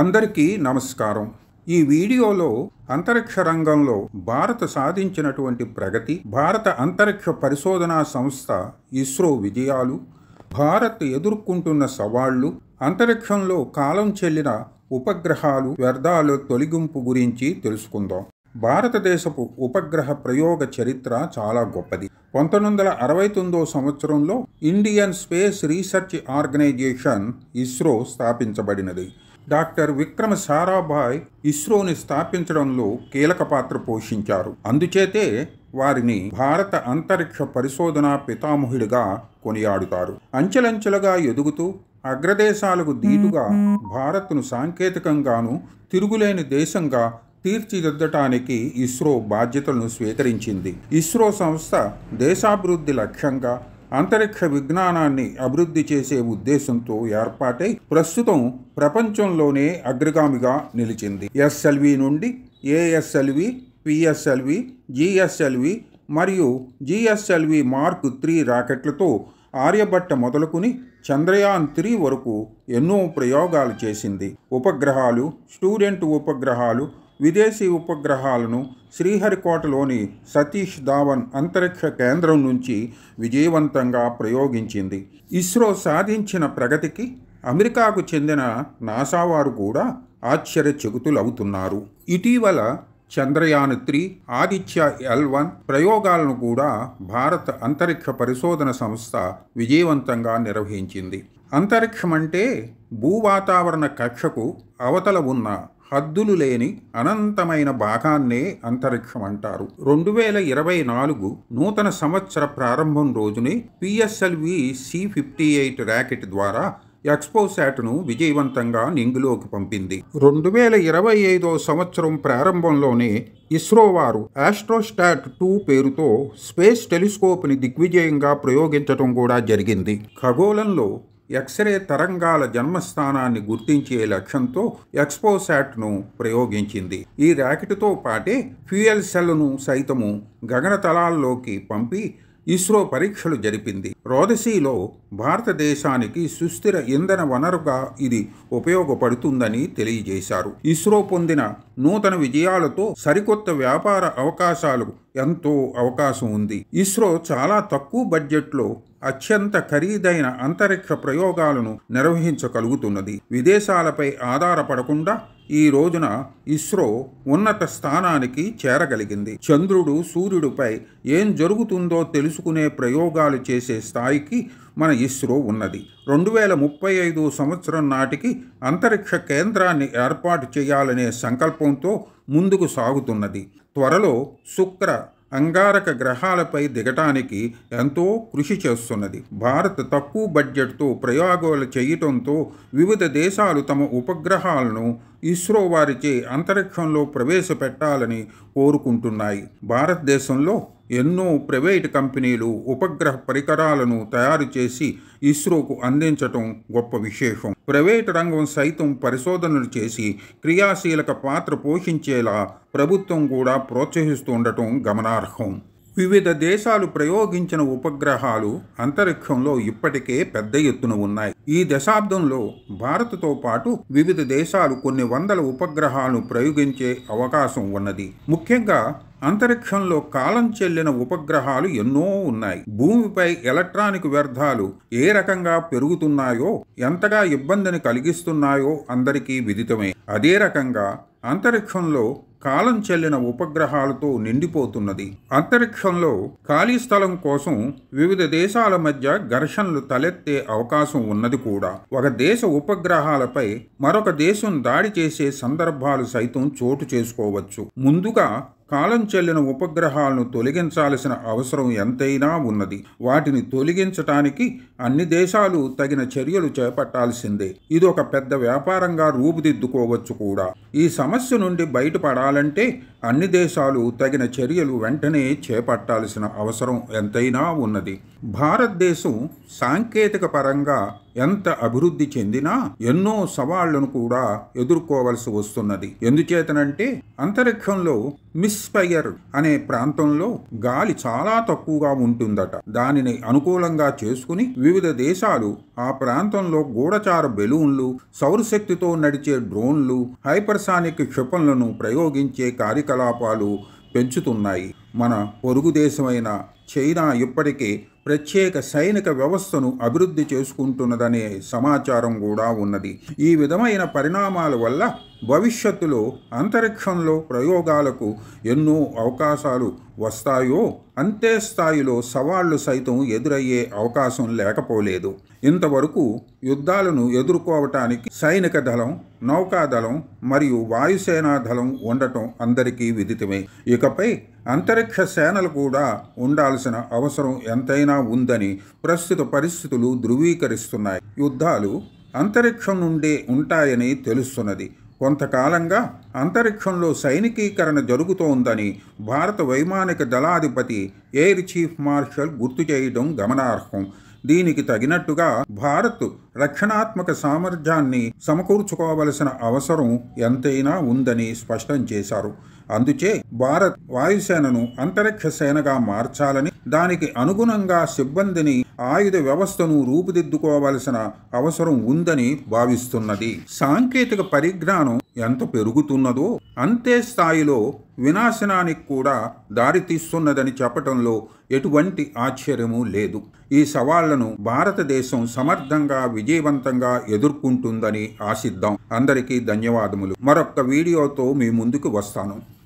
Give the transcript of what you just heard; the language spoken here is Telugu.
అందరికీ నమస్కారం. ఈ వీడియోలో అంతరిక్ష రంగంలో భారత్ సాధించినటువంటి ప్రగతి, భారత అంతరిక్ష పరిశోధనా సంస్థ ఇస్రో విజయాలు, భారత్ ఎదుర్కొంటున్న సవాళ్లు, అంతరిక్షంలో కాలం చెల్లిన ఉపగ్రహాలు వ్యర్థాల తొలగింపు గురించి తెలుసుకుందాం. భారతదేశపు ఉపగ్రహ ప్రయోగ చరిత్ర చాలా గొప్పది. 1969 సంవత్సరంలో Indian space research organisation ISRO స్థాపించబడినది. డాక్టర్ విక్రమ్ సారాభాయ్ ఇస్రోని స్థాపించడంలో కీలక పాత్ర పోషించారు. అందుచేతే వారిని భారత అంతరిక్ష పరిశోధనా పితామహుడిగా కొనియాడుతారు. అంచెలంచెలుగా ఎదుగుతూ అగ్రదేశాలకు దీటుగా భారత్ను సాంకేతికంగాను తిరుగులేని దేశంగా తీర్చిదిద్దటానికి ఇస్రో బాధ్యతలను స్వీకరించింది. ఇస్రో సంస్థ దేశాభివృద్ధి లక్ష్యంగా అంతరిక్ష విజ్ఞానాన్ని అభివృద్ధి చేసే ఉద్దేశంతో ఏర్పాటై ప్రస్తుతం ప్రపంచంలోనే అగ్రగామిగా నిలిచింది. ఎస్ఎల్వి నుండి ఏఎస్ఎల్వి, పిఎస్ఎల్వి, జిఎస్ఎల్వి మరియు జిఎస్ఎల్వి మార్క్ 3 రాకెట్లతో ఆర్యభట్ట మొదలుకుని చంద్రయాన్ 3 వరకు ఎన్నో ప్రయోగాలు చేసింది. ఉపగ్రహాలు, స్టూడెంట్ ఉపగ్రహాలు, విదేశీ ఉపగ్రహాలను శ్రీహరికోటలోని సతీష్ ధావన్ అంతరిక్ష కేంద్రం నుంచి విజయవంతంగా ప్రయోగించింది. ఇస్రో సాధించిన ప్రగతికి అమెరికాకు చెందిన నాసా వారు కూడా ఆశ్చర్యచకితులవుతున్నారు. ఇటీవల చంద్రయాన్ 3, ఆదిత్య L1 ప్రయోగాలను కూడా భారత అంతరిక్ష పరిశోధన సంస్థ విజయవంతంగా నిర్వహించింది. అంతరిక్షమంటే భూవాతావరణ కక్షకు అవతల ఉన్న హద్దులు లేని అనంతమైన భాగాన్నే అంతరిక్షం అంటారు. 2024 నూతన సంవత్సర ప్రారంభం రోజునే పిఎస్ఎల్వి C58 రాకెట్ ద్వారా ఎక్స్పోసాట్ను విజయవంతంగా నింగిలోకి పంపింది. 2025 సంవత్సరం ప్రారంభంలోనే ఇస్రో వారు ఆస్ట్రోస్టాట్ 2 పేరుతో స్పేస్ టెలిస్కోప్ని దిగ్విజయంగా ప్రయోగించడం కూడా జరిగింది. ఖగోళంలో ఎక్స్రే తరంగాల జన్మస్థానాన్ని గుర్తించే లక్ష్యంతో ఎక్స్పోసాట్ను ప్రయోగించింది. ఈ రాకెట్తో పాటే ఫ్యూయల్ సెల్ను సైతము గగనతలాల్లోకి పంపి ఇస్రో పరీక్షలు జరిపింది. రోదసీలో భారతదేశానికి సుస్థిర ఇంధన వనరుగా ఇది ఉపయోగపడుతుందని తెలియజేశారు. ఇస్రో పొందిన నూతన విజయాలతో సరికొత్త వ్యాపార అవకాశాలకు ఎంతో అవకాశం ఉంది. ఇస్రో చాలా తక్కువ బడ్జెట్లో అత్యంత ఖరీదైన అంతరిక్ష ప్రయోగాలను నిర్వహించగలుగుతున్నది. విదేశాలపై ఆధారపడకుండా ఈ రోజున ఇస్రో ఉన్నత స్థానానికి చేరగలిగింది. చంద్రుడు, సూర్యుడిపై ఏం జరుగుతుందో తెలుసుకునే ప్రయోగాలు చేసే స్థాయికి మన ఇస్రో ఉన్నది. 2035 సంవత్సరం నాటికి అంతరిక్ష కేంద్రాన్ని ఏర్పాటు చేయాలనే సంకల్పంతో ముందుకు సాగుతున్నది. త్వరలో శుక్ర, అంగారక గ్రహాలపై దిగటానికి ఎంతో కృషి చేస్తున్నది. భారత్ తక్కువ బడ్జెట్తో ప్రయోగాలు చేయటంతో వివిధ దేశాలు తమ ఉపగ్రహాలను ఇస్రో వారిచే అంతరిక్షంలో ప్రవేశపెట్టాలని కోరుకుంటున్నాయి. భారతదేశంలో ఎన్నో ప్రైవేటు కంపెనీలు ఉపగ్రహ పరికరాలను తయారు చేసి ఇస్రోకు అందించటం గొప్ప విశేషం. ప్రైవేటు రంగం సైతం పరిశోధనలు చేసి క్రియాశీలక పాత్ర పోషించేలా ప్రభుత్వం కూడా ప్రోత్సహిస్తుండటం గమనార్హం. వివిధ దేశాలు ప్రయోగించిన ఉపగ్రహాలు అంతరిక్షంలో ఇప్పటికే పెద్ద ఎత్తున ఉన్నాయి. ఈ దశాబ్దంలో భారత్తో పాటు వివిధ దేశాలు కొన్ని వందల ఉపగ్రహాలను ప్రయోగించే అవకాశం ఉన్నది. ముఖ్యంగా అంతరిక్షంలో కాలం చెల్లిన ఉపగ్రహాలు ఎన్నో ఉన్నాయి. భూమిపై ఎలక్ట్రానిక్ వ్యర్థాలు ఏ రకంగా పెరుగుతున్నాయో, ఎంతగా ఇబ్బందిని కలిగిస్తున్నాయో అందరికీ విదితమే. అదే రకంగా అంతరిక్షంలో కాలం చెల్లిన ఉపగ్రహాలతో నిండిపోతున్నది. అంతరిక్షంలో ఖాళీ స్థలం కోసం వివిధ దేశాల మధ్య ఘర్షణలు తలెత్తే అవకాశం ఉన్నది కూడా. ఒక దేశ ఉపగ్రహాలపై మరొక దేశం దాడి చేసే సందర్భాలు సైతం చోటు చేసుకోవచ్చు. ముందుగా కాలం చెల్లిన ఉపగ్రహాలను తొలగించాల్సిన అవసరం ఎంతైనా ఉన్నది. వాటిని తొలగించటానికి అన్ని దేశాలు తగిన చర్యలు చేపట్టాల్సిందే. ఇది ఒక పెద్ద వ్యాపారంగా రూపుదిద్దుకోవచ్చు కూడా. ఈ సమస్య నుండి బయటపడాలంటే అన్ని దేశాలు తగిన చర్యలు వెంటనే చేపట్టాల్సిన అవసరం ఎంతైనా ఉన్నది. భారతదేశం సాంకేతిక పరంగా ఎంత అభివృద్ధి చెందినా ఎన్నో సవాళ్లను కూడా ఎదుర్కోవలసి వస్తున్నది. ఎందుచేతనంటే అంతరిక్షంలో మిస్ఫైర్ అనే ప్రాంతంలో గాలి చాలా తక్కువగా ఉంటుందట. దానిని అనుకూలంగా చేసుకుని వివిధ దేశాలు ఆ ప్రాంతంలో గూఢచార బెలూన్లు, సౌరశక్తితో నడిచే డ్రోన్లు, హైపర్సానిక్ క్షిపణులను ప్రయోగించే కార్యకలాపాలు పెంచుతున్నాయి. మన పొరుగు దేశమైన చైనా ఇప్పటికే ప్రత్యేక సైనిక వ్యవస్థను అభివృద్ధి చేసుకుంటున్నదనే సమాచారం కూడా ఉన్నది. ఈ విధమైన పరిణామాల వల్ల భవిష్యత్తులో అంతరిక్షంలో ప్రయోగాలకు ఎన్నో అవకాశాలు వస్తాయో అంతే స్థాయిలో సవాళ్లు సైతం ఎదురయ్యే అవకాశం లేకపోలేదు. ఇంతవరకు యుద్ధాలను ఎదుర్కోవటానికి సైనిక దళం, నౌకాదళం మరియు వాయుసేనా దళం ఉండటం అందరికీ విదితమే. ఇకపై అంతరిక్ష సేనలు కూడా ఉండాల్సిన అవసరం ఎంతైనా ఉందని ప్రస్తుత పరిస్థితులు ధృవీకరిస్తున్నాయి. యుద్ధాలు అంతరిక్షం నుండే ఉంటాయని తెలుస్తున్నది. కొంతకాలంగా అంతరిక్షంలో సైనికీకరణ జరుగుతోందని భారత వైమానిక దళాధిపతి ఎయిర్ చీఫ్ మార్షల్ గుర్తు చేయడం గమనార్హం. దీనికి తగినట్టుగా భారత్ రక్షణాత్మక సామర్థ్యాన్ని సమకూర్చుకోవలసిన అవసరం ఎంతైనా ఉందని స్పష్టం చేశారు. అందుచే భారత్ వాయుసేనను అంతరిక్ష సేనగా మార్చాలని, దానికి అనుగుణంగా సిబ్బందిని, ఆయుధ వ్యవస్థను రూపుదిద్దుకోవలసిన అవసరం ఉందని భావిస్తున్నది. సాంకేతిక పరిజ్ఞానం ఎంత పెరుగుతున్నదో అంతే స్థాయిలో వినాశనానికి కూడా దారితీస్తున్నదని చెప్పటంలో ఎటువంటి ఆశ్చర్యము లేదు. ఈ సవాళ్లను భారతదేశం సమర్థంగా, విజయవంతంగా ఎదుర్కొంటుందని ఆశిద్దాం. అందరికీ ధన్యవాదములు. మరొక వీడియోతో మీ ముందుకు వస్తాను.